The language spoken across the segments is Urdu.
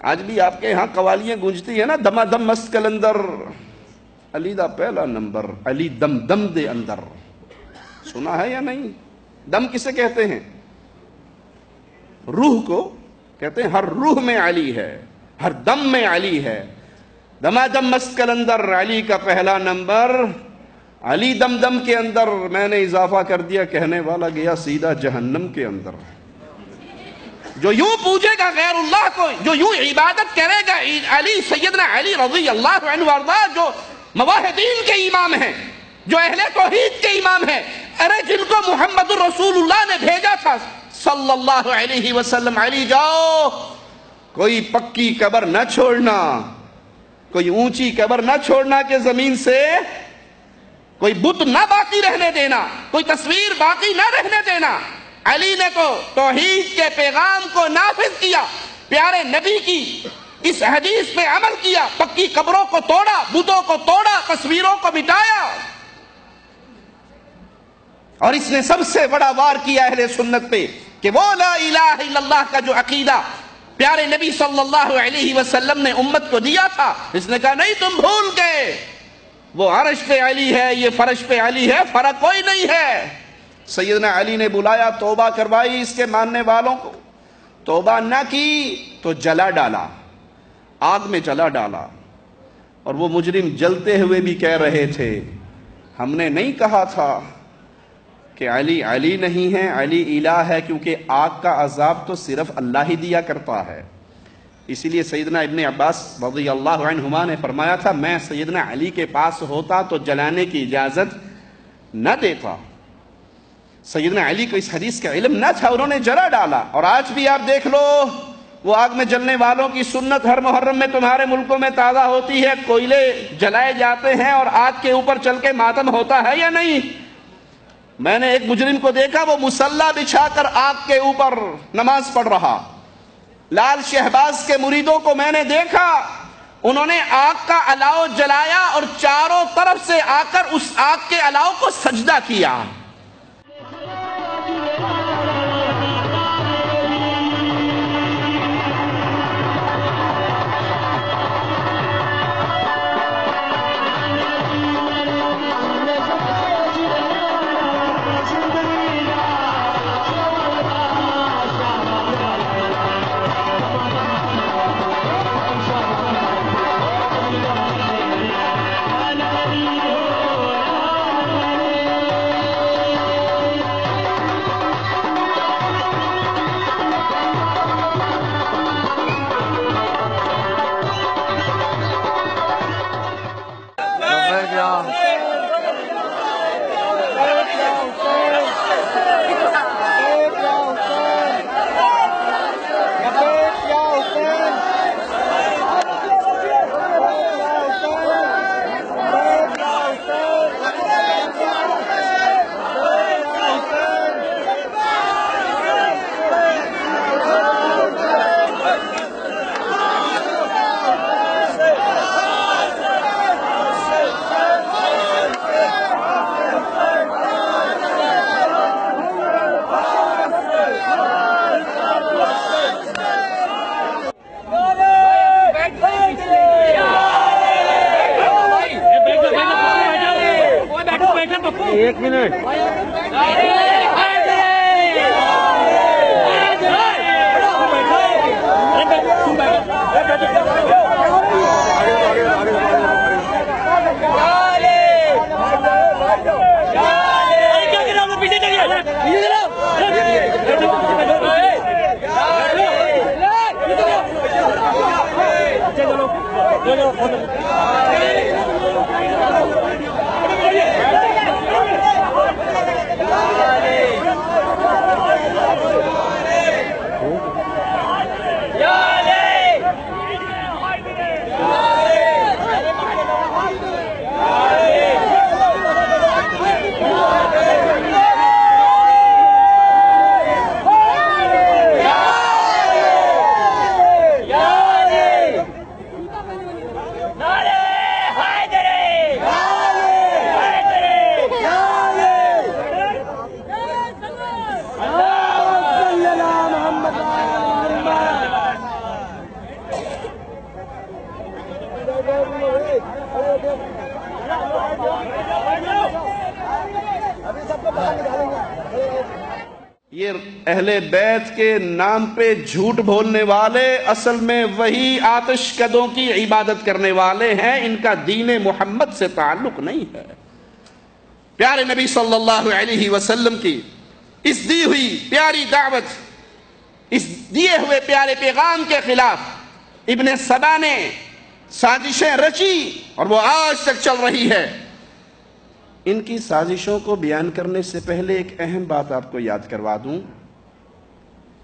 آج بھی آپ کے ہاں قوالیاں گونجتی ہیں نا، دما دم مست کلندر، علی دا پہلا نمبر، علی دم دم دے اندر. سنا ہے یا نہیں؟ دم کسے کہتے ہیں؟ روح کو کہتے ہیں. ہر روح میں علی ہے، ہر دم میں علی ہے. دما دم مست کلندر، علی کا پہلا نمبر، علی دم دم کے اندر. میں نے اضافہ کر دیا، کہنے والا گیا سیدھا جہنم کے اندر. جو یوں پوجے گا غیر اللہ کو، جو یوں عبادت کرے گا علی، سیدنا علی رضی اللہ عنہ وارضا، جو موحدین کے امام ہیں، جو اہل توحید کے امام ہیں، ارے جن کو محمد رسول اللہ نے بھیجا تھا صلی اللہ علیہ وسلم، علی جاؤ، کوئی پکی قبر نہ چھوڑنا، کوئی اونچی قبر نہ چھوڑنا کہ زمین سے کوئی بت نہ باقی رہنے دینا، کوئی تصویر باقی نہ رہنے دینا. علی نے تو توحید کے پیغام کو نافذ کیا، پیارے نبی کی اس حدیث پہ عمل کیا، پکی قبروں کو توڑا، بتوں کو توڑا، تصویروں کو مٹایا. اور اس نے سب سے بڑا وار کیا اہل سنت پہ کہ وہ لا الہ الا اللہ کا جو عقیدہ پیارے نبی صلی اللہ علیہ وسلم نے امت کو دیا تھا، اس نے کہا نہیں تم بھول گئے، وہ عرش پہ علی ہے، یہ فرش پہ علی ہے، فرق کوئی نہیں ہے. سیدنا علی نے بلایا، توبہ کروائی اس کے ماننے والوں کو. توبہ نہ کی تو جلا ڈالا، آگ میں جلا ڈالا. اور وہ مجرم جلتے ہوئے بھی کہہ رہے تھے ہم نے نہیں کہا تھا کہ علی علی نہیں ہے، علی الہ ہے، کیونکہ آگ کا عذاب تو صرف اللہ ہی دیا کرتا ہے. اسی لیے سیدنا ابن عباس رضی اللہ عنہما نے فرمایا تھا میں سیدنا علی کے پاس ہوتا تو جلانے کی اجازت نہ دیتا. سیدنا علی کو اس حدیث کا علم نہ تھا، انہوں نے جلا ڈالا. اور آج بھی آپ دیکھ لو، وہ آگ میں جلنے والوں کی سنت ہر محرم میں تمہارے ملکوں میں تازہ ہوتی ہے، کوئلے جلائے جاتے ہیں اور آگ کے اوپر چل کے ماتم ہوتا ہے یا نہیں؟ میں نے ایک مجرم کو دیکھا، وہ مصلی بچھا کر آگ کے اوپر نماز پڑھ رہا. لال شہباز کے مریدوں کو میں نے دیکھا، انہوں نے آگ کا الاؤ جلایا اور چاروں طرف سے آ کر اس آگ کے الاؤ کو سجدہ کیا. ایک منٹ یہ اہل بیت کے نام پہ جھوٹ بولنے والے اصل میں وہی آتش کدوں کی عبادت کرنے والے ہیں، ان کا دین محمد سے تعلق نہیں ہے۔ پیارے نبی صلی اللہ علیہ وسلم کی اس دی ہوئی پیاری دعوت، اس دیے ہوئے پیارے پیغام کے خلاف ابن سبا نے سازشیں رچی اور وہ آج تک چل رہی ہے۔ ان کی سازشوں کو بیان کرنے سے پہلے ایک اہم بات آپ کو یاد کروا دوں۔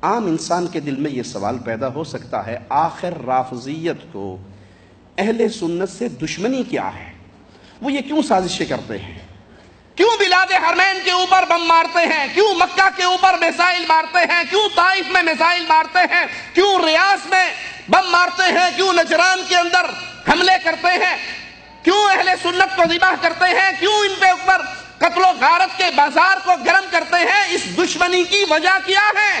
عام انسان کے دل میں یہ سوال پیدا ہو سکتا ہے، آخر رافضیت کو اہل سنت سے دشمنی کیا ہے؟ وہ یہ کیوں سازشیں کرتے ہیں؟ کیوں بلاد حرمین کے اوپر بم مارتے ہیں؟ کیوں مکہ کے اوپر میزائل مارتے ہیں؟ کیوں طائف میں میزائل مارتے ہیں؟ کیوں ریاض میں بم مارتے ہیں؟ کیوں نجران کے اندر حملے کرتے ہیں؟ کیوں اہل سنت کو ذبح کرتے ہیں؟ کیوں ان پہ اوپر قتل و غارت کے بازار کو گرم کرتے ہیں؟ اس دشمنی کی وجہ کیا ہے؟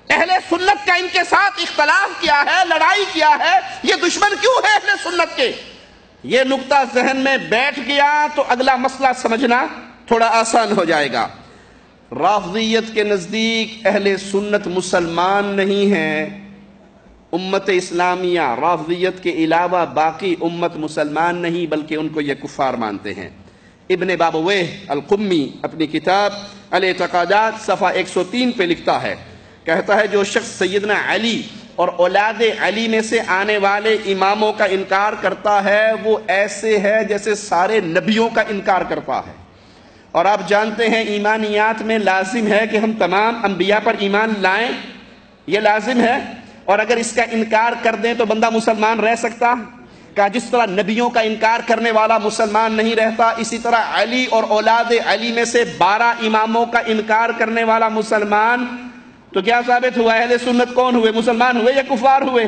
اہل سنت کا ان کے ساتھ اختلاف کیا ہے؟ لڑائی کیا ہے؟ یہ دشمن کیوں ہے اہل سنت کے؟ یہ نقطہ ذہن میں بیٹھ گیا تو اگلا مسئلہ سمجھنا تھوڑا آسان ہو جائے گا۔ رافضیت کے نزدیک اہل سنت مسلمان نہیں ہیں۔ امت اسلامیہ رافضیت کے علاوہ باقی امت مسلمان نہیں، بلکہ ان کو یہ کفار مانتے ہیں۔ ابن بابویہ القمی اپنی کتاب الاعتقادات صفحہ 103 پہ لکھتا ہے، کہتا ہے جو شخص سیدنا علی اور اولاد علی میں سے آنے والے اماموں کا انکار کرتا ہے وہ ایسے ہے جیسے سارے نبیوں کا انکار کرتا ہے۔ اور آپ جانتے ہیں ایمانیات میں لازم ہے کہ ہم تمام انبیاء پر ایمان لائیں، یہ لازم ہے، اور اگر اس کا انکار کر دیں تو بندہ مسلمان رہ سکتا؟ کہ جس طرح نبیوں کا انکار کرنے والا مسلمان نہیں رہتا، اسی طرح علی اور اولاد علی میں سے 12 اماموں کا انکار کرنے والا مسلمان، تو کیا ثابت ہوا؟ اہل سنت کون ہوئے؟ مسلمان ہوئے یا کفار ہوئے؟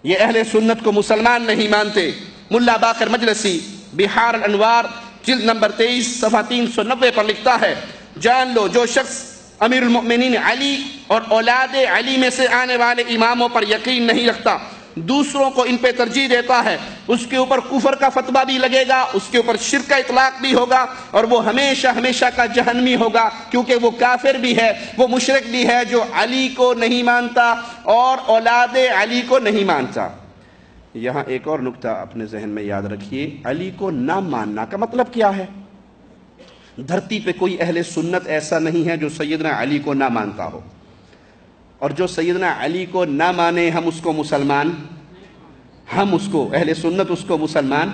یہ اہل سنت کو مسلمان نہیں مانتے۔ ملا باقر مجلسی بحار الانوار جلد نمبر 23 صفحہ 390 پر لکھتا ہے، جان لو جو شخص امیر المؤمنین علی اور اولاد علی میں سے آنے والے اماموں پر یقین نہیں رکھتا، دوسروں کو ان پہ ترجیح دیتا ہے، اس کے اوپر کفر کا فتویٰ بھی لگے گا، اس کے اوپر شرک کا اطلاق بھی ہوگا، اور وہ ہمیشہ ہمیشہ کا جہنمی ہوگا، کیونکہ وہ کافر بھی ہے، وہ مشرک بھی ہے جو علی کو نہیں مانتا اور اولاد علی کو نہیں مانتا۔ یہاں ایک اور نکتہ اپنے ذہن میں یاد رکھیے، علی کو نہ ماننا کا مطلب کیا ہے؟ دھرتی پہ کوئی اہل سنت ایسا نہیں ہے جو سیدنا علی کو نہ مانتا ہو، اور جو سیدنا علی کو نہ مانے ہم اس کو مسلمان، ہم اس کو اہل سنت اس کو مسلمان،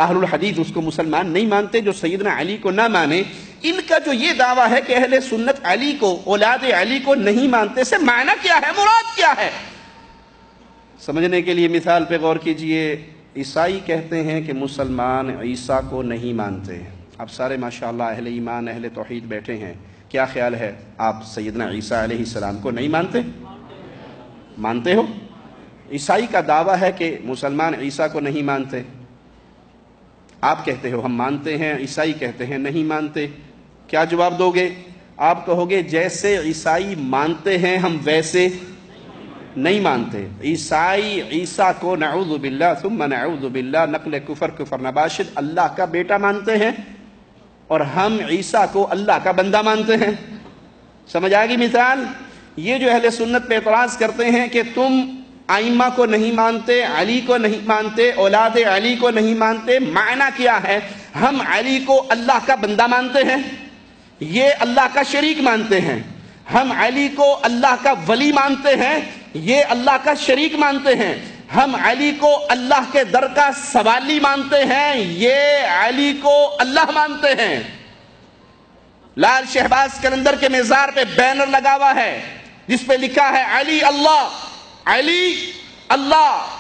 اہل الحدیث اس کو مسلمان نہیں مانتے۔ جو سیدنا علی کو نہ مانے، ان کا جو یہ دعویٰ ہے کہ اہل سنت علی کو، اولاد علی کو نہیں مانتے، سے معنی کیا ہے؟ مراد کیا ہے؟ سمجھنے کے لیے مثال پہ غور کیجئے۔ عیسائی کہتے ہیں کہ مسلمان عیسیٰ کو نہیں مانتے۔ آپ سارے ماشاءاللہ اہل ایمان اہل توحید بیٹھے ہیں، کیا خیال ہے آپ سیدنا عیسیٰ علیہ السلام کو نہیں مانتے؟ مانتے ہو؟ عیسائی کا دعویٰ ہے کہ مسلمان عیسیٰ کو نہیں مانتے، آپ کہتے ہو ہم مانتے ہیں، عیسائی کہتے ہیں نہیں مانتے، کیا جواب دو گے؟ آپ کہو گے جیسے عیسائی مانتے ہیں ہم ویسے نہیں مانتے۔ عیسائی عیسیٰ کو نعوذ باللہ ثم نعوذ باللہ نقل کفر نباشد اللہ کا بیٹا مانتے ہیں، اور ہم عیسیٰ کو اللہ کا بندہ مانتے ہیں۔ سمجھ آئے گی مثال؟ یہ جو اہل سنت پہ اعتراض کرتے ہیں کہ تم ائمہ کو نہیں مانتے، علی کو نہیں مانتے، اولاد علی کو نہیں مانتے، معنی کیا ہے؟ ہم علی کو اللہ کا بندہ مانتے ہیں، یہ اللہ کا شریک مانتے ہیں، ہم علی کو اللہ کا ولی مانتے ہیں، یہ اللہ کا شریک مانتے ہیں، ہم علی کو اللہ کے در کا سوالی مانتے ہیں، یہ علی کو اللہ مانتے ہیں۔ لال شہباز کلندر کے مزار پہ بینر لگا ہوا ہے جس پہ لکھا ہے علی اللہ، علی اللہ۔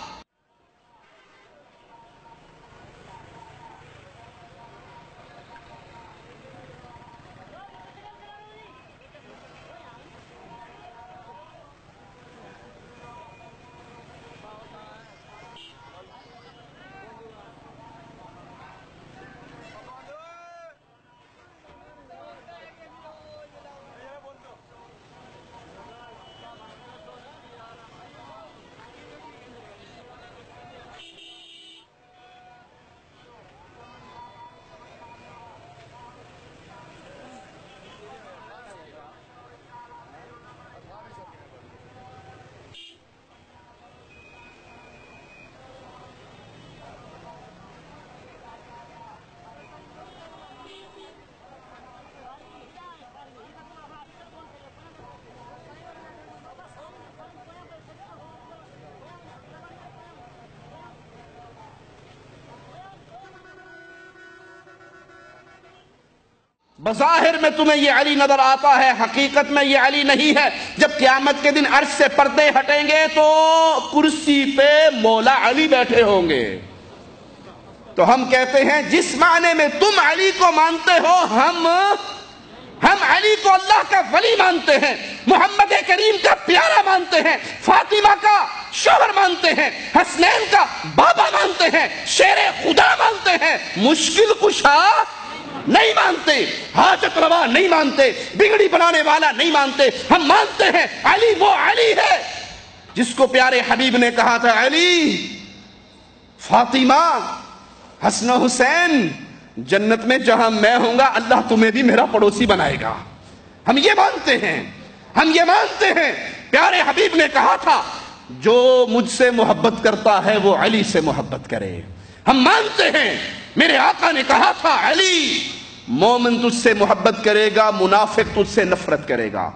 بظاہر میں تمہیں یہ علی نظر آتا ہے، حقیقت میں یہ علی نہیں ہے۔ جب قیامت کے دن عرش سے پردے ہٹیں گے تو کرسی پہ مولا علی بیٹھے ہوں گے۔ تو ہم کہتے ہیں جس معنی میں تم علی کو مانتے ہو، ہم علی کو اللہ کا ولی مانتے ہیں، محمد کریم کا پیارا مانتے ہیں، فاطمہ کا شوہر مانتے ہیں، حسنین کا بابا مانتے ہیں، شیر خدا مانتے ہیں، مشکل کشا نہیں مانتے، حاجت روا نہیں مانتے، بگڑی بنانے والا نہیں مانتے۔ ہم مانتے ہیں علی وہ علی ہے جس کو پیارے حبیب نے کہا تھا، علی، فاطمہ، حسن و حسین، جنت میں جہاں میں ہوں گا اللہ تمہیں بھی میرا پڑوسی بنائے گا۔ ہم یہ مانتے ہیں، ہم یہ مانتے ہیں۔ پیارے حبیب نے کہا تھا جو مجھ سے محبت کرتا ہے وہ علی سے محبت کرے۔ ہم مانتے ہیں میرے آقا نے کہا تھا علی، مومن تجھ سے محبت کرے گا، منافق تجھ سے نفرت کرے گا۔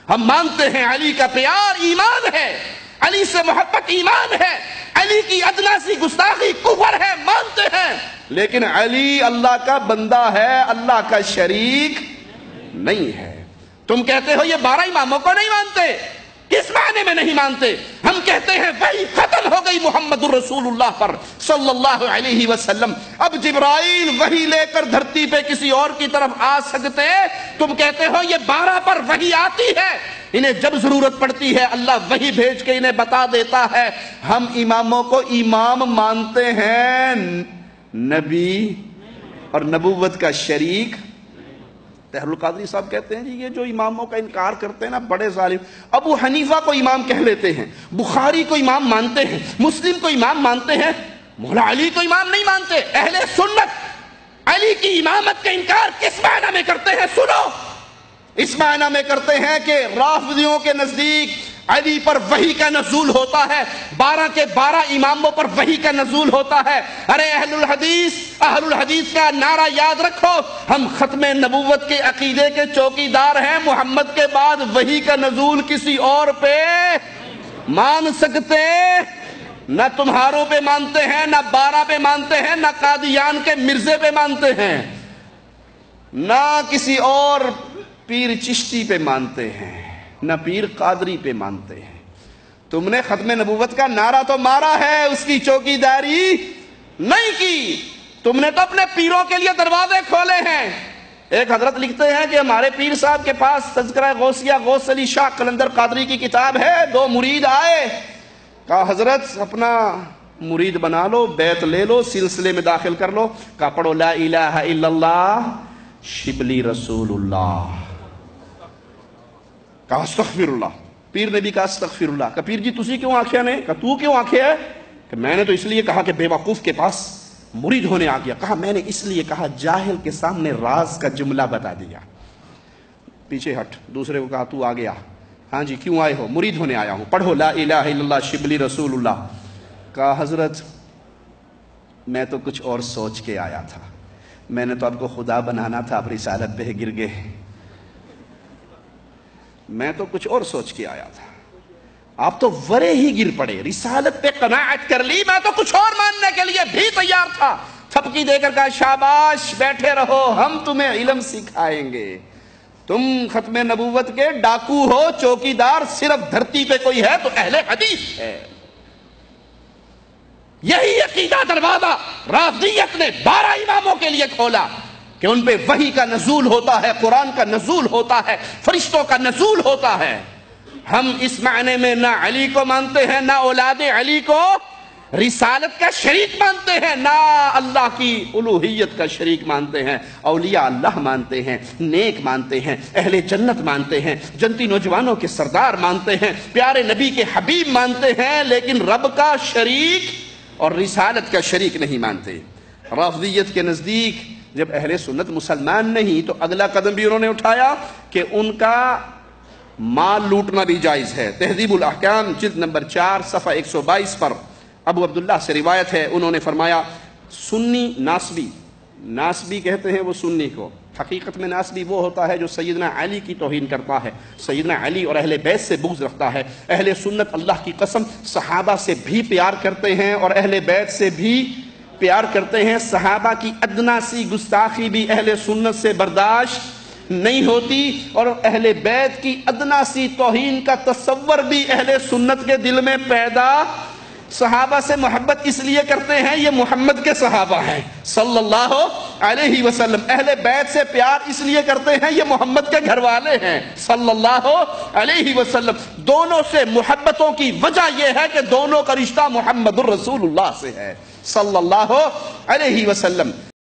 ہم مانتے ہیں علی کا پیار ایمان ہے، علی سے محبت ایمان ہے، علی کی ادنا سی گستاخی کفر ہے، مانتے ہیں۔ لیکن علی اللہ کا بندہ ہے، اللہ کا شریک نہیں ہے۔ تم کہتے ہو یہ 12 اماموں کو نہیں مانتے، کس معنی میں نہیں مانتے؟ ہم کہتے ہیں وحی ختم ہو گئی محمد الرسول اللہ پر صلی اللہ علیہ وسلم، اب جبرائیل وحی لے کر دھرتی پہ کسی اور کی طرف آ سکتے؟ تم کہتے ہو یہ 12 پر وحی آتی ہے، انہیں جب ضرورت پڑتی ہے اللہ وحی بھیج کے انہیں بتا دیتا ہے۔ ہم اماموں کو امام مانتے ہیں، نبی اور نبوت کا شریک۔ طاہر القادری صاحب کہتے ہیں جی یہ جو اماموں کا انکار کرتے ہیں نا بڑے ظالم۔ ابو حنیفہ کو امام کہہ لیتے ہیں، بخاری کو امام مانتے ہیں، مسلم کو امام مانتے ہیں، مولا علی کو امام نہیں مانتے۔ اہل سنت علی کی امامت کا انکار کس معنی میں کرتے ہیں؟ سنو، اس معنی میں کرتے ہیں کہ رافضیوں کے نزدیک علی پر وحی کا نزول ہوتا ہے، 12 کے 12 اماموں پر وحی کا نزول ہوتا ہے۔ ارے اہل الحدیث کا نعرہ یاد رکھو، ہم ختم نبوت کے عقیدے کے چوکیدار ہیں، محمد کے بعد وحی کا نزول کسی اور پہ مان سکتے نہ تمہاروں پہ مانتے ہیں، نہ 12 پہ مانتے ہیں، نہ قادیان کے مرزے پہ مانتے ہیں، نہ کسی اور پیر چشتی پہ مانتے ہیں، نہ پیر قادری پہ مانتے ہیں۔ تم نے ختم نبوت کا نعرہ تو مارا ہے، اس کی چوکیداری نہیں کی۔ تم نے تو اپنے پیروں کے لیے دروازے کھولے ہیں۔ ایک حضرت لکھتے ہیں کہ ہمارے پیر صاحب کے پاس تذکرہ غوثیہ غوث علی شاہ قلندر قادری کی کتاب ہے، 2 مرید آئے، کہا حضرت اپنا مرید بنا لو، بیعت لے لو، سلسلے میں داخل کر لو۔ کہا پڑھو لا الہ الا اللہ شبلی رسول اللہ۔ کہا استغفر اللہ۔ پیر نے بھی کہا استغفر اللہ۔ کہا پیر جی تسی کیوں آنکھیں نے؟ کہا تو کیوں آنکھیں ہے؟ کہ میں نے تو اس لیے کہا کہ بے وقوف کے پاس مرید ہونے آ گیا۔ کہا میں نے اس لیے کہا جاہل کے سامنے راز کا جملہ بتا دیا۔ پیچھے ہٹ، دوسرے کو کہا تو آ گیا، ہاں جی کیوں آئے ہو؟ مرید ہونے آیا ہوں، پڑھو لا الہ الا اللہ شبلی رسول اللہ۔ کہا حضرت میں تو کچھ اور سوچ کے آیا تھا، میں نے تو آپ کو خدا بنانا تھا، آپ رسالت پہ گر گئے۔ میں تو کچھ اور سوچ کے آیا تھا، آپ تو ورے ہی گر پڑے، رسالت پہ قناعت کر لی، میں تو کچھ اور ماننے کے لیے بھی تیار تھا۔ تھپکی دے کر کہا شاباش بیٹھے رہو، ہم تمہیں علم سکھائیں گے۔ تم ختم نبوت کے ڈاکو ہو، چوکیدار صرف دھرتی پہ کوئی ہے تو اہل حدیث ہے۔ یہی عقیدہ دروازہ رافضیت نے 12 اماموں کے لیے کھولا کہ ان پہ وحی کا نزول ہوتا ہے، قرآن کا نزول ہوتا ہے، فرشتوں کا نزول ہوتا ہے۔ ہم اس معنی میں نہ علی کو مانتے ہیں، نہ اولاد علی کو رسالت کا شریک مانتے ہیں، نہ اللہ کی الوہیت کا شریک مانتے ہیں۔ اولیاء اللہ مانتے ہیں، نیک مانتے ہیں، اہل جنت مانتے ہیں، جنتی نوجوانوں کے سردار مانتے ہیں، پیارے نبی کے حبیب مانتے ہیں، لیکن رب کا شریک اور رسالت کا شریک نہیں مانتے۔ رافضیت کے نزدیک جب اہل سنت مسلمان نہیں تو اگلا قدم بھی انہوں نے اٹھایا کہ ان کا مال لوٹنا بھی جائز ہے۔ تہذیب الاحکام جلد نمبر 4 صفحہ 122 پر ابو عبداللہ سے روایت ہے، انہوں نے فرمایا سنی ناسبی کہتے ہیں وہ سنی کو، حقیقت میں ناسبی وہ ہوتا ہے جو سیدنا علی کی توہین کرتا ہے، سیدنا علی اور اہل بیت سے بغض رکھتا ہے۔ اہل سنت اللہ کی قسم صحابہ سے بھی پیار کرتے ہیں اور اہل بیت سے بھی پیار کرتے ہیں۔ صحابہ کی ادنا سی گستاخی بھی اہل سنت سے برداشت نہیں ہوتی، اور اہل بیت کی ادنا سی توہین کا تصور بھی اہل سنت کے دل میں پیدا۔ صحابہ سے محبت اس لیے کرتے ہیں یہ محمد کے صحابہ ہیں صلی اللہ علیہ وسلم، اہل بیت سے پیار اس لیے کرتے ہیں یہ محمد کے گھر والے ہیں صلی اللہ علیہ وسلم۔ دونوں سے محبتوں کی وجہ یہ ہے کہ دونوں کا رشتہ محمد الرسول اللہ سے ہے صلی اللہ علیہ وسلم۔